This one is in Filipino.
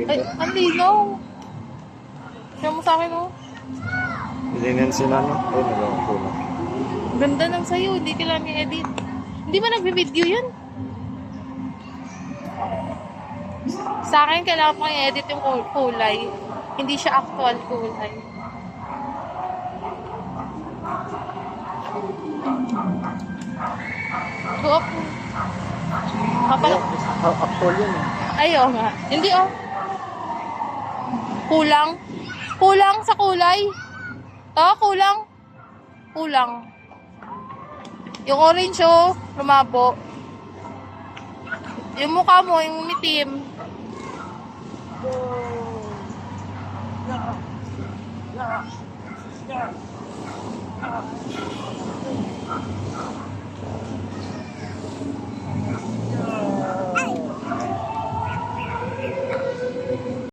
Ay, ang linaw. Kaya mo sa akin, oh. Hindi sila, no? Ay, nagkakakulang. Ganda ng sayo, hindi kailangan i-edit. Hindi ba nagbe-video yan? Sa akin, kailangan pang i-edit yung kulay. Hindi siya actual kulay. Go up. Kapal. Actual yun. Ayaw nga. Hindi, oh. Kulang. Kulang sa kulay. Kulang. Kulang. Yung orange, oh. Lumabo. Yung mukha mo, yung mitim.